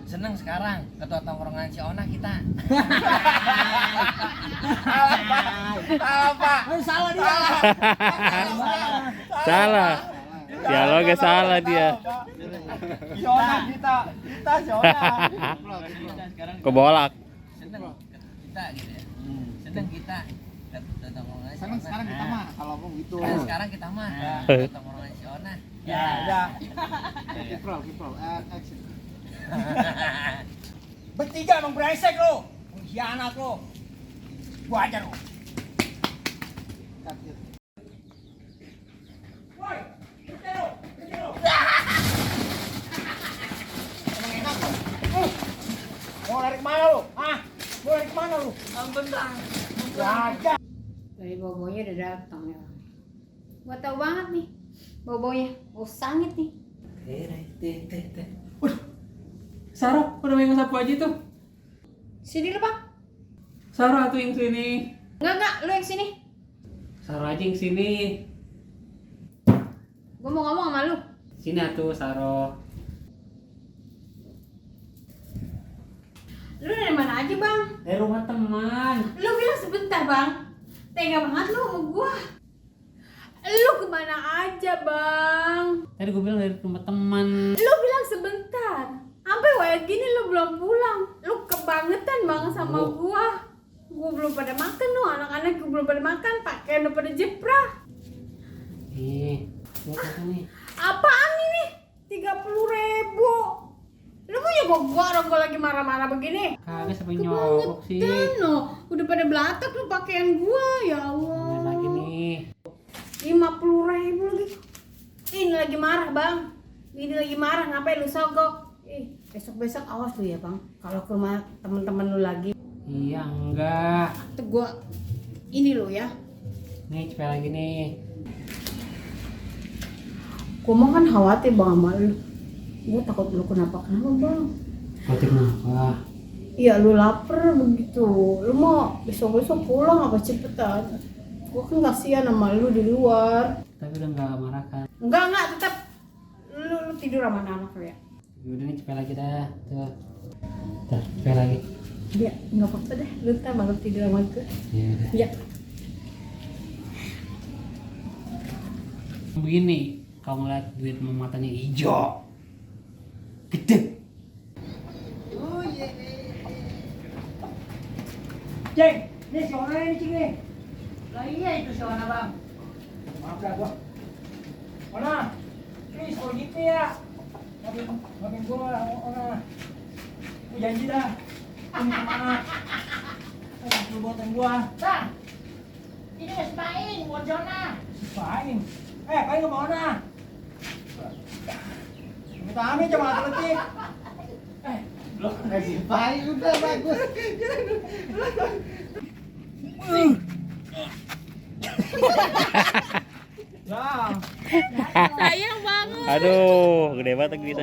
Seneng sekarang ketua tongkrongan si Ona kita. Salah Pak. Salah dia. Salah. Dialognya salah dia. Si Ona kita si Ona. Kebolak. Seneng kita gitu ya. Seneng kita ketua tongkrongan si Seneng Ona. sekarang kita mah kalau ngomong gitu. Sekarang kita mah ketua tongkrongan si Ona. Ya, udah. Kiprol, action. Bertiga emang brengsek lo. Pengkhianat lo. Gua ajar lo. Cut, cut. Woi, berhenti lo. Emang enak kok. Mau lari kemana lo? Hah? Mau lari kemana lo? Bentang. Ajar. Dari bobonya udah datang ya. Gua tahu banget nih. Bobonya, bau sangit nih. Sarah, udah main sapu aja tuh. Sini lu, Bang. Sarah tuh yang sini. Enggak, lu yang sini. Sarah aja yang sini. Gua mau ngomong sama lu. Sini atuh Sarah. Lu dari mana aja, Bang? Dari rumah teman. Lu bilang sebentar, Bang. Tega banget lu sama gua. Lu kemana aja, Bang? Tadi gue bilang dari rumah teman. Lu bilang sebentar. Sampai kayak gini lu belum pulang. Lu kebangetan Bang sama gua. Gua belum pada makan loh, anak-anak gua belum pada makan, pakaian udah pada jeprah. Buat apa nih? Apaan ini? 30.000. Lu mau nyogok gua orang gua lagi marah-marah begini? Kagak sampai nyogok sih. Kebangetan loh. Udah pada belatak lu pakaian gua, ya Allah. Main lagi nih. 50.000 lagi. Ini lagi marah Bang. Ini lagi marah, ngapain lu sogok? Besok-besok awas lu ya Bang. Kalau ke rumah temen-temen lu lagi. Iya enggak. Tuh gua ini lo ya. Nih cepet lagi nih. Gua mah kan khawatir Bang sama lu. Gua takut lu kenapa-kenapa Bang. Khawatir kenapa? Iya lu lapar begitu. Lu mau besok-besok pulang apa cepetan? Gua kan kasihan sama lu di luar. Tapi udah enggak marah kan? Enggak, tetap lu tidur sama anak lu ya. Yaudah nih cepet lagi dah. Tuh. Cepet lagi. Ya, enggak apa-apa deh. Lu ntar malam tidur sama gua. Iya udah. Ya. Begini, kamu lihat duit matanya hijau. Gede. Ceng, ini si Ona ini Ceng nih. Lah iya itu si Ona Bang. Maaf dah gua. Ona, please kalau gitu ya. Maafin gua Ona. Gua janji dah. Ini Ona. Lu buatan gua. Bang. Ini Spain buat Jona. Paling. Paling gak mau Ona. Minta amin cuma atletik. Kasih paling udah bagus. Nah. Sayang banget. Aduh, gede banget gitu.